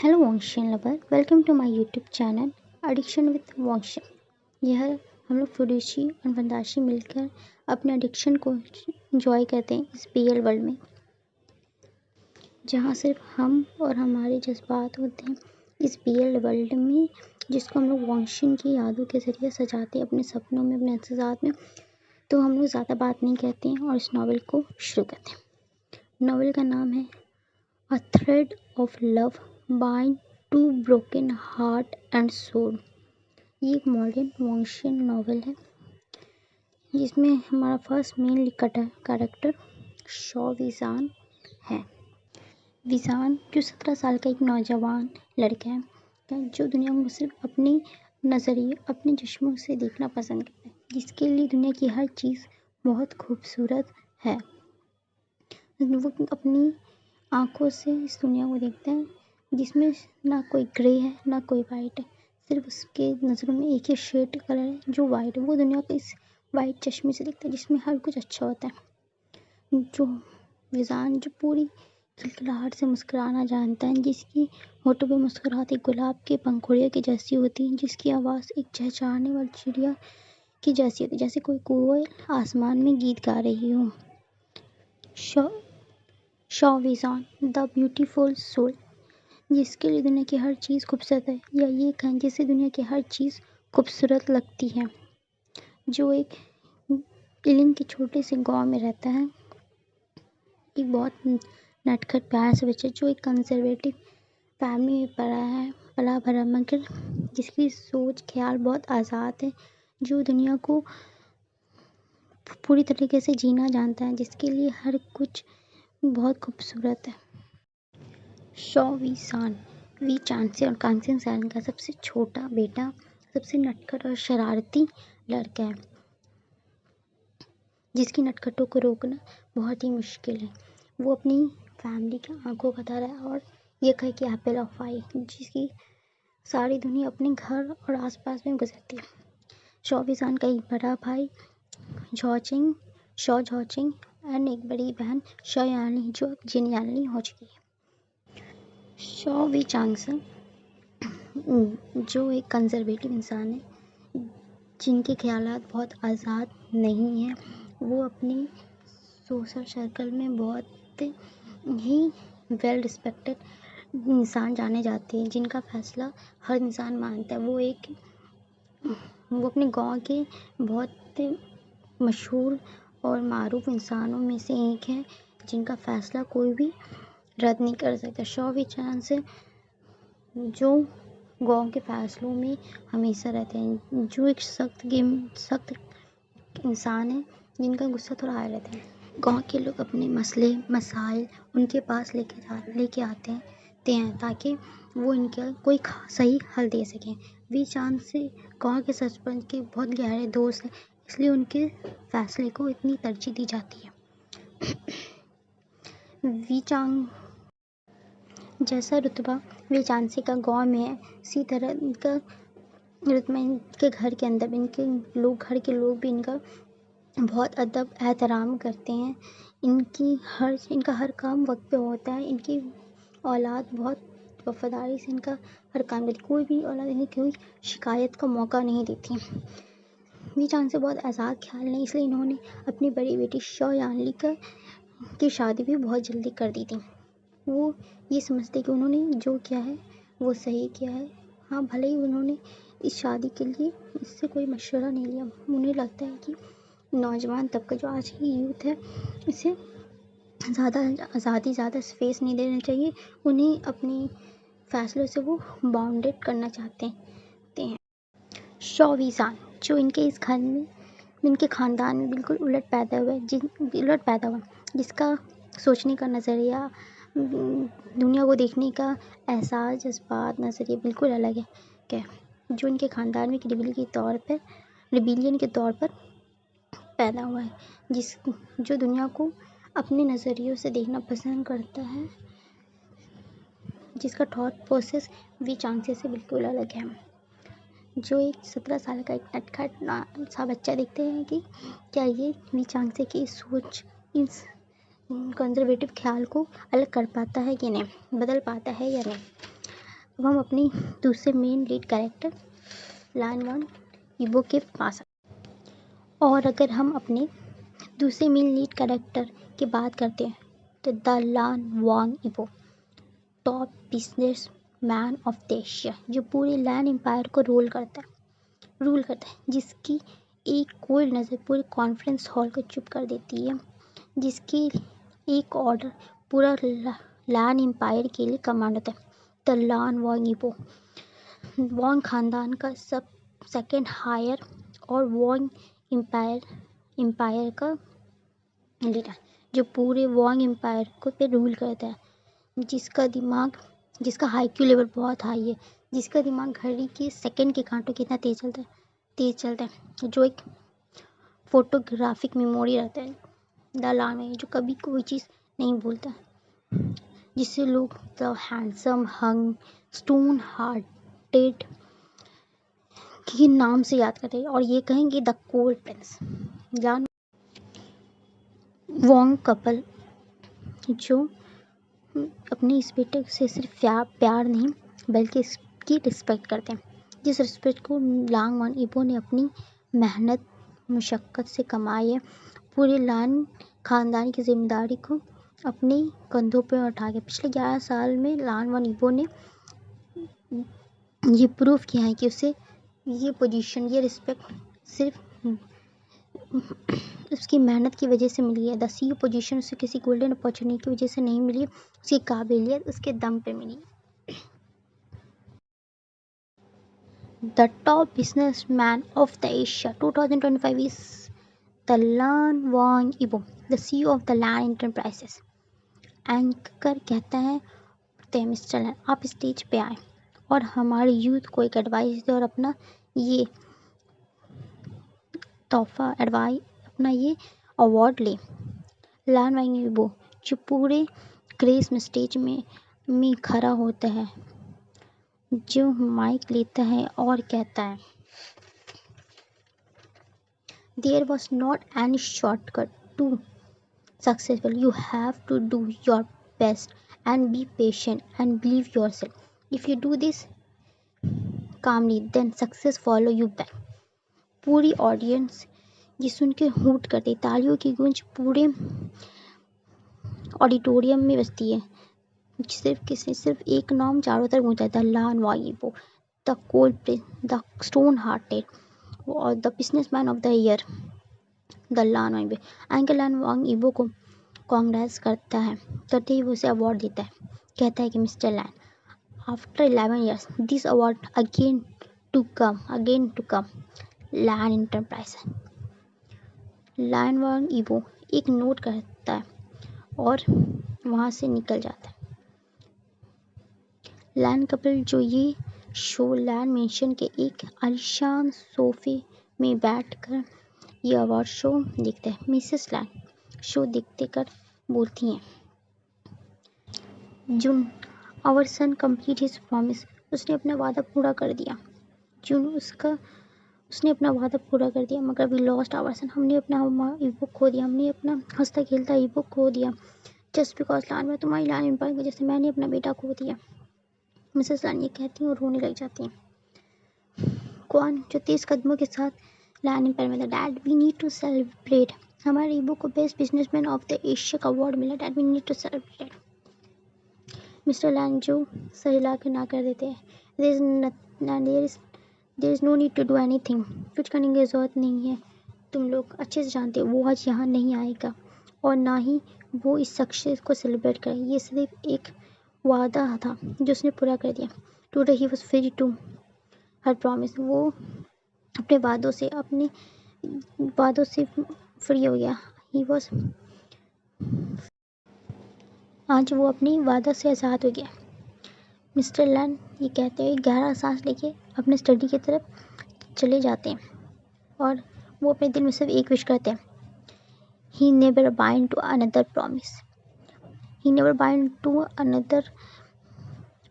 Hello Wangxian lover, welcome to my YouTube channel addiction with Wangxian. यह हम लोग फुरुशी और वंदाशी मिलकर अपने एडिक्शन को इंजॉय करते हैं इस बीएल वर्ल्ड में, जहाँ सिर्फ हम और हमारे जज्बात होते हैं। इस बीएल वर्ल्ड में जिसको हम लोग वॉन्शियन की यादों के ज़रिए सजाते हैं अपने सपनों में, अपने एहसास में। तो हम लोग ज़्यादा बात नहीं कहते हैं और इस नावल को शुरू करते हैं। नावल का नाम है a thread of love bind to broken heart and soul. ये एक मॉडर्न वॉन्शियन नावल है जिसमें हमारा फर्स्ट मेन कैरेक्टर शॉ विजान है। विजान जो 17 साल का एक नौजवान लड़का है जो दुनिया को सिर्फ अपने नज़रिए, अपने चश्मों से देखना पसंद करता है, जिसके लिए दुनिया की हर चीज़ बहुत खूबसूरत है। वो अपनी आँखों से इस दुनिया को देखता है जिसमें ना कोई ग्रे है ना कोई वाइट है, सिर्फ उसके नज़रों में एक ही शेड कलर है जो वाइट है। वो दुनिया को इस वाइट चश्मे से देखता है जिसमें हर कुछ अच्छा होता है। जो विजान जो पूरी खिलखिलाहट से मुस्कुराना जानता है, जिसकी होठों पे मुस्कुराहट एक गुलाब के पंखुड़ियों की जैसी होती है, जिसकी आवाज़ एक चहचहाने वाली चिड़िया की जैसी होती है, जैसे कोई कोयल आसमान में गीत गा रही हो। शॉ विजान द ब्यूटीफुल सोल, जिसके लिए दुनिया की हर चीज़ खूबसूरत है, या ये कहें जिससे दुनिया की हर चीज़ खूबसूरत लगती है। जो एक इलिंग के छोटे से गांव में रहता है, एक बहुत नटखट प्यार से बच्चा जो एक कंजर्वेटिव फैमिली में पला भरा, मगर जिसकी सोच ख्याल बहुत आज़ाद है, जो दुनिया को पूरी तरीके से जीना जानता है, जिसके लिए हर कुछ बहुत खूबसूरत है। शॉ वी चांसे और कांसन सैन का सबसे छोटा बेटा, सबसे नटखट और शरारती लड़का है, जिसकी नटखटों को रोकना बहुत ही मुश्किल है। वो अपनी फैमिली की आंखों का तारा है और ये कहे कि एप्पल ऑफ आई, जिसकी सारी दुनिया अपने घर और आसपास में गुजरती है। शॉ विजान का एक बड़ा भाई शॉ झॉचिंग एंड एक बड़ी बहन शॉ यानली, जो अब जिन यानली हो चुकी है। शॉ वी चांगसन जो एक कंजर्वेटिव इंसान है, जिनके ख्यालात बहुत आज़ाद नहीं हैं। वो अपने सोशल सर्कल में बहुत ही वेल रिस्पेक्टेड इंसान जाने जाते हैं, जिनका फैसला हर इंसान मानता है। वो अपने गांव के बहुत मशहूर और मारूफ इंसानों में से एक है, जिनका फैसला कोई भी रद्द नहीं कर सकता। शॉ विचान से जो गांव के फैसलों में हमेशा रहते हैं, जो एक सख्त इंसान है, जिनका गुस्सा थोड़ा हाई रहता है। गांव के लोग अपने मसले मसाइल उनके पास लेके आते हैं ताकि वो इनका कोई सही हल दे सकें। वी चांद से गांव के सरपंच के बहुत गहरे दोस्त हैं, इसलिए उनके फैसले को इतनी तरजीह दी जाती है। वी चांद जैसा रुतबा वी चांसे का गांव में है, इसी तरह इनका रुतबा इनके घर के अंदर घर के लोग भी इनका बहुत अदब एहतराम करते हैं। इनका हर काम वक्त पे होता है। इनकी औलाद बहुत वफादारी से इनका हर काम करती, कोई भी औलाद इन्हें कोई शिकायत का मौका नहीं देती। वी चांद से बहुत आज़ाद ख्याल नहीं, इसलिए इन्होंने अपनी बड़ी बेटी शॉ यानली की शादी भी बहुत जल्दी कर दी थी। वो ये समझते कि उन्होंने जो किया है वो सही किया है। हाँ, भले ही उन्होंने इस शादी के लिए इससे कोई मशवरा नहीं लिया। उन्हें लगता है कि नौजवान तबका जो आज की यूथ है, इसे ज़्यादा आज़ादी, ज़्यादा स्पेस नहीं देना चाहिए। उन्हें अपनी फैसलों से वो बाउंडेड करना चाहते हैं। शॉ विजान जो इनके इस घर में, इनके ख़ानदान में बिल्कुल उलट पैदा हुआ, जिसका सोचने का नज़रिया, दुनिया को देखने का एहसास, जज्बात, नज़रिया बिल्कुल अलग है क्या, जो इनके ख़ानदान में एक रिबेलियन के तौर पर पैदा हुआ है, जो दुनिया को अपने नज़रियों से देखना पसंद करता है, जिसका थॉट प्रोसेस वी चांसे से बिल्कुल अलग है। जो एक 17 साल का एक नटखट सा बच्चा देखते हैं कि क्या ये वी चांसे की सोच, इस कंजर्वेटिव ख्याल को अलग कर पाता है कि नहीं, बदल पाता है या नहीं। अब हम अपनी दूसरे मेन लीड कैरेक्टर लान वांग इबो के पास और अगर हम अपने दूसरे मेन लीड कैरेक्टर की बात करते हैं तो द लान वांग इबो top business man of the Asia, जो पूरे लैन एम्पायर को रूल करता है, जिसकी एक कोई नज़र पूरे कॉन्फ्रेंस हॉल को चुप कर देती है, जिसकी एक ऑर्डर पूरा लैन एम्पायर के लिए कमांड होता है। द लान वांग इबो वांग खानदान का सेकंड हायर और वांग एम्पायर का लीडर, जो पूरे वांग एम्पायर को पे रूल करता है, जिसका हाईक्यू लेवल बहुत हाई है, जिसका दिमाग घड़ी के सेकंड के कांटों कितना तेज चलता है, जो एक फोटोग्राफिक मेमोरी रहता है द लान में, जो कभी कोई चीज़ नहीं भूलता, जिससे लोग द हैंडसम हंग स्टोन हार्टेड के नाम से याद करते हैं और ये कहेंगे the cold prince. Lan Wang couple जो अपने इस बेटे से सिर्फ प्यार नहीं बल्कि इसकी रिस्पेक्ट करते हैं, जिस रिस्पेक्ट को लान वांग इबो ने अपनी मेहनत मुशक्क़त से कमाई है, पूरे लान खानदान की जिम्मेदारी को अपने कंधों पर उठा के पिछले 11 साल में लान वांग इबो ने ये प्रूव किया है कि उसे ये पोजीशन, ये रिस्पेक्ट सिर्फ उसकी मेहनत की वजह से मिली है। द सीईओ पोजीशन उसे किसी गोल्डन अपॉर्चुनिटी की वजह से नहीं मिली, उसकी काबिलियत उसके दम पे मिली। The top businessman of the Asia 2025 is the Lan Wang Yibo, the CEO of the Lan enterprises. Anchor कहता है मिस्टर लैन, आप स्टेज पे आए और हमारे यूथ को एक एडवाइस दे और अपना ये तोहफा अपना ये अवार्ड ले। लान वांग इबो जो पूरे क्रेज में स्टेज में खड़ा होता है, जो माइक लेता है और कहता है there was not any shortcut to successful, you have to do your best and be patient and believe yourself, if you do this calmly then success follow you back। पूरी ऑडियंस ये सुन के hoot करती, तालियों की गूंज पूरे auditorium में बजती है। सिर्फ एक नाम चारों तरफ गूंजता है, the Lan Wang Yibo, the cold prince, the stone hearted और the businessman of the year, the Lan Wang Yibo. Anchor lawn Wang इबो को कांग्रेस करता है, करते ही वो उसे अवार्ड देता है, कहता है कि mister Lan, after 11 years this award again to come Lan enterprise. Lan Wang Yibo एक नोट करता है और वहाँ से निकल जाता है। लैन कपल जो ये शो लैन मेंशन के एक आलीशान सोफे में बैठकर ये अवार्ड शो देखते हैं। मिसेस लैन शो देखते कर बोलती हैं, June our son complete his promise, उसने अपना वादा पूरा कर दिया। जून उसने अपना वादा पूरा कर दिया, मगर वी लॉस्ट आवर सन, हमने अपना ईबो खो दिया, हमने अपना हंसता खेलता ईबो खो दिया। जस्ट बिकॉज लान में तुम्हारी लान एम्पायर की वजह से मैंने अपना बेटा खो दिया। मिसेस लान ये कहती हैं और रोने लग जाती हैं। कौन जो 30 कदमों के साथ लान एम्पायर में था, dad we need to celebrate, हमारे ईबो को best businessman of the Asia का अवार्ड मिला, dad we need to celebrate. Mister Lan जो सहला के ना कर देते हैं, there is no need to do anything, कुछ करने की ज़रूरत नहीं है, तुम लोग अच्छे से जानते हो वो आज यहाँ नहीं आएगा और ना ही वो इस सक्सेस को सेलिब्रेट करे, ये सिर्फ एक वादा था जो उसने पूरा कर दिया। Today he was free to her promise, वो अपने वादों से फ्री हो गया। ही वॉज आज वो अपनी वादा से आज़ाद हो गया। मिस्टर लैन ये कहते हैं, गहरा सांस लेके अपने स्टडी की तरफ चले जाते हैं और वो अपने दिल में सिर्फ एक विश करते हैं, he never bind to another promise, he never bind to another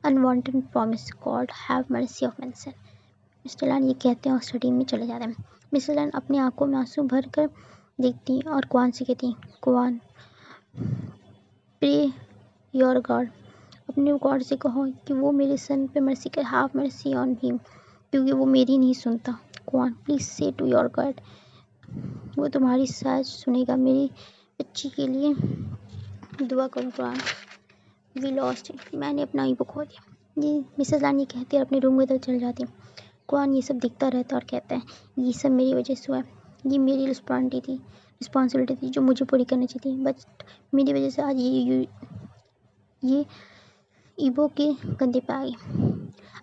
unwanted promise, god have mercy of मैनसन। मिस्टर लैन ये कहते हैं और स्टडी में चले जाते हैं। मिस्टर लैन अपनी आंखों में आंसू भर कर देखती हैं और क्वान से कहती हैं, क्वान प्रे योर गॉड, अपने गॉड से कहो कि वो मेरे सन पे मर्सी कर, हाफ मर्सी ऑन हिम, क्योंकि वो मेरी नहीं सुनता। कुरान प्लीज से टू योर गॉड, वो तुम्हारी शायद सुनेगा। मेरी बच्ची के लिए दुआ करो कुरान। वी लॉस्ट इट, मैंने अपना ईबो खो दिया। ये मिसेस लानी कहती है, अपने रूम की तरफ चल जाती है। कुरान ये सब दिखता रहता है और कहता है, ये सब मेरी वजह से हुआ है, ये मेरी रिस्पॉन्सिबिलिटी थी जो मुझे पूरी करनी चाहिए थी, बट मेरी वजह से आज ये ईबो के कंधे पे आ गई।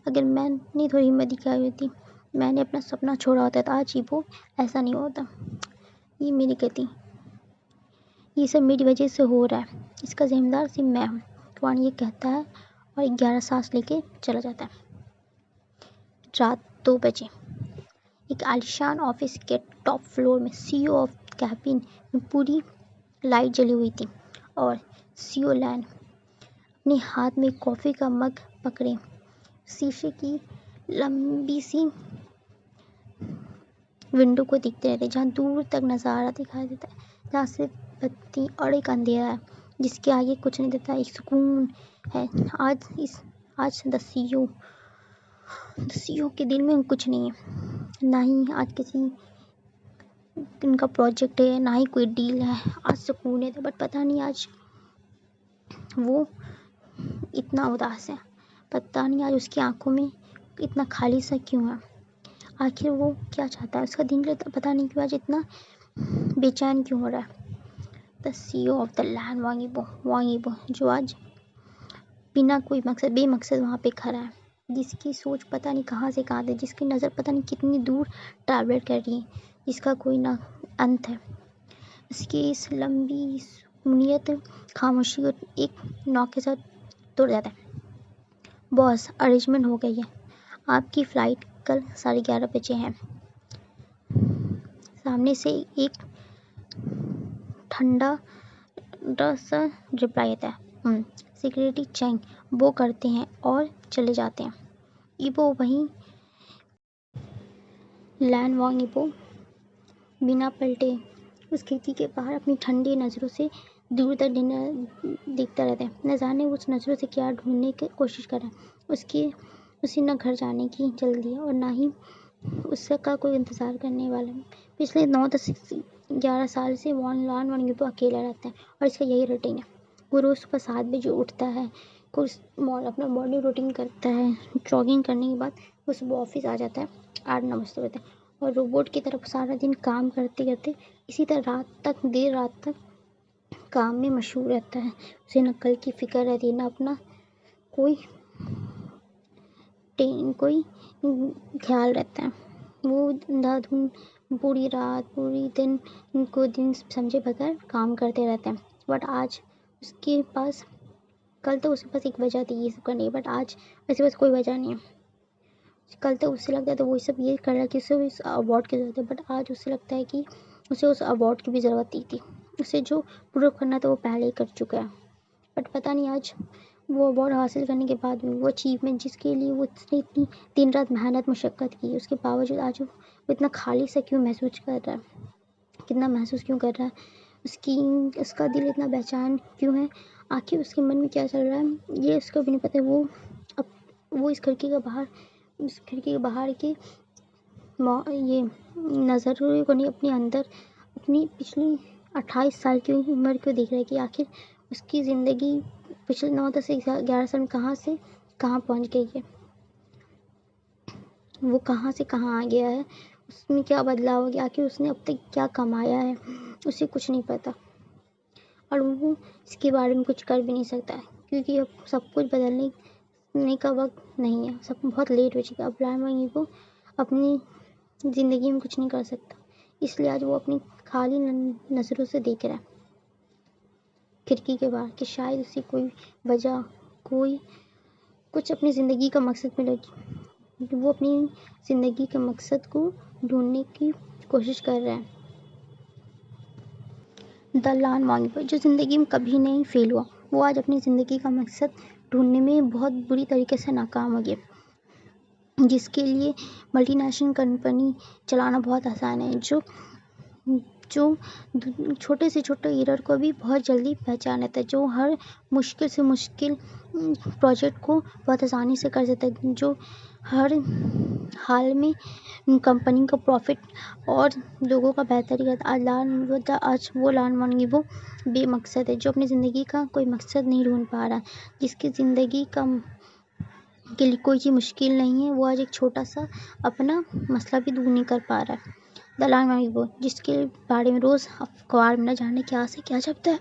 अगर मैंने थोड़ी हिम्मत दिखाई होती, मैंने अपना सपना छोड़ा होता, तो आज ईबो ऐसा नहीं होता। ये मेरी गलती, ये सब मेरी वजह से हो रहा है, इसका जिम्मेदार सिर्फ मैं हूँ। कुरान ये कहता है और 11 सांस लेके चला जाता है। रात 2 बजे एक आलिशान ऑफिस के टॉप फ्लोर में सीईओ ऑफ कैबिन में पूरी लाइट जली हुई थी और सीईओ लैन अपने हाथ में कॉफ़ी का मग पकड़े शीशे की लंबी सी विंडो को देखते रहते, जहाँ दूर तक नज़ारा दिखाई देता है, जहाँ सिर्फ बत्ती और एक अंधेरा है जिसके आगे कुछ नहीं देता, एक सुकून है। आज द सीईओ के दिल में कुछ नहीं है, ना ही आज किसी इनका प्रोजेक्ट है, ना ही कोई डील है। आज सुकून है, बट पता नहीं आज वो इतना उदास है, पता नहीं आज उसकी आंखों में इतना खाली सा क्यों है। आखिर वो क्या चाहता है, उसका दिल पता नहीं क्यों आज इतना बेचैन क्यों हो रहा है। The CEO of the Lan Wang Yibo, जो आज बिना कोई मकसद बेमकसद वहाँ पे खड़ा है, जिसकी सोच पता नहीं कहाँ से कहाँ तक, जिसकी नज़र पता नहीं कितनी दूर ट्रैवल कर रही है, जिसका कोई ना अंत है। इसकी इस लंबी सुकूनियत खामोशी को एक नॉक के साथ तोड़ जाता है। बॉस, अरेंजमेंट हो गई है, आपकी फ़्लाइट कल 11:30 बजे है। सामने से एक ठंडा सा रिप्लाई आता है। सिक्योरिटी चेंग वो करते हैं और चले जाते हैं। ईबो वहीं लैन वांग ईबो बिना पलटे उस खिड़की के बाहर अपनी ठंडी नज़रों से दूर तक देखता रहता है। न जाने उस नज़रों से क्या ढूंढने की कोशिश कर रहा है। उसे न घर जाने की जल्दी है और ना ही उसका कोई इंतज़ार करने वाला है। पिछले 9-11 साल से लैन वांग ईबो अकेला रहता है और इसका यही रूटीन है। वो रोज़ सुबह 7 बजे उठता है, कुछ अपना मॉर्निंग रूटीन करता है, जॉगिंग करने के बाद वो सुबह ऑफिस आ जाता है 8-9 बजे होता है और रोबोट की तरफ सारा दिन काम करते करते इसी तरह देर रात तक काम में मशहूर रहता है। उसे न कल की फिक्र रहती है, न अपना कोई ख्याल रहता है। वो अंधाधुंध पूरी रात पूरी दिन समझे बगैर काम करते रहते हैं। बट आज उसके पास कल तो उसके पास एक वजह थी ये सब करने की, बट आज उसके पास कोई वजह नहीं है। कल तक उससे लगता था वो सब ये कर रहा है कि उसे इस अवार्ड की ज़रूरत है, बट आज उसे लगता है कि उसे उस अवार्ड की भी ज़रूरत नहीं थी। उसे जो प्रूव करना था वो पहले ही कर चुका है। बट पता नहीं आज वो अवार्ड हासिल करने के बाद भी वो अचीवमेंट जिसके लिए वो उसने इतनी दिन रात मेहनत मशक्क़त की, उसके बावजूद आज वो इतना खाली सा क्यों महसूस कर रहा है, कितना महसूस क्यों कर रहा है, उसका दिल इतना बेचैन क्यों है, आखिर उसके मन में क्या चल रहा है, ये उसको भी नहीं पता। वो इस खिड़की के बाहर की ये नज़र को नहीं, अपने अंदर अपनी पिछली 28 साल की उम्र को देख रहा है कि आखिर उसकी ज़िंदगी पिछले 9-10-11 साल में कहाँ से कहाँ पहुँच गई है, वो कहाँ से कहाँ आ गया है, उसमें क्या बदलाव हो गया, आखिर उसने अब तक क्या कमाया है, उसे कुछ नहीं पता और वो इसके बारे में कुछ कर भी नहीं सकता है, क्योंकि अब सब कुछ बदलने का वक्त नहीं है, सब बहुत लेट हो चुका है। अब लैन वांग ईबो अपनी ज़िंदगी में कुछ नहीं कर सकता, इसलिए आज वो अपनी खाली नज़रों से देख रहा है खिड़की के बाहर कि शायद उसे कोई वजह कुछ अपनी ज़िंदगी का मकसद मिले। वो अपनी ज़िंदगी के मकसद को ढूंढने की कोशिश कर रहा है। द लैन वांग ईबो जो ज़िंदगी में कभी नहीं फेल हुआ, वो आज अपनी ज़िंदगी का मकसद ढूंढने में बहुत बुरी तरीके से नाकाम हो गया, जिसके लिए मल्टीनेशनल कंपनी चलाना बहुत आसान है, जो जो छोटे से छोटे एरर को भी बहुत जल्दी पहचान लेता है, जो हर मुश्किल से मुश्किल प्रोजेक्ट को बहुत आसानी से कर देता है, जो हर हाल में कंपनी का प्रॉफिट और लोगों का बेहतरी करता है। आज वो लानवानी वो बेमकसद है, जो अपनी ज़िंदगी का कोई मकसद नहीं ढूंढ पा रहा, जिसकी ज़िंदगी का के लिए कोई चीज़ मुश्किल नहीं है, वो आज एक छोटा सा अपना मसला भी दूर नहीं कर पा रहा है। दलाल मामी वो जिसके बारे में रोज़ अखबार में न जाने क्या से क्या छपता है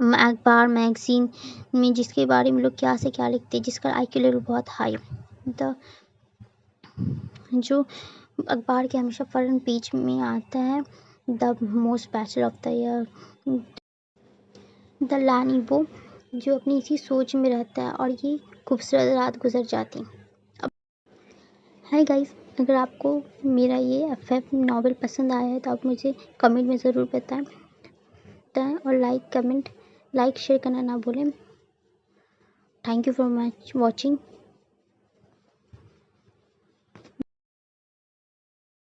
अखबार मैगजीन में जिसके बारे में लोग क्या से क्या लिखते हैं, जिसका IQ लेवल बहुत हाई, द जो अखबार के हमेशा फ्रंट पेज में आता है, the most bachelor of the year, the लानी वो जो अपनी इसी सोच में रहता है और ये खूबसूरत रात गुजर जाती। हाय गाइस, अगर आपको मेरा ये FF नॉवल पसंद आया है तो आप मुझे कमेंट में ज़रूर बताएं और लाइक शेयर करना ना भूलें। Thank you for much watching.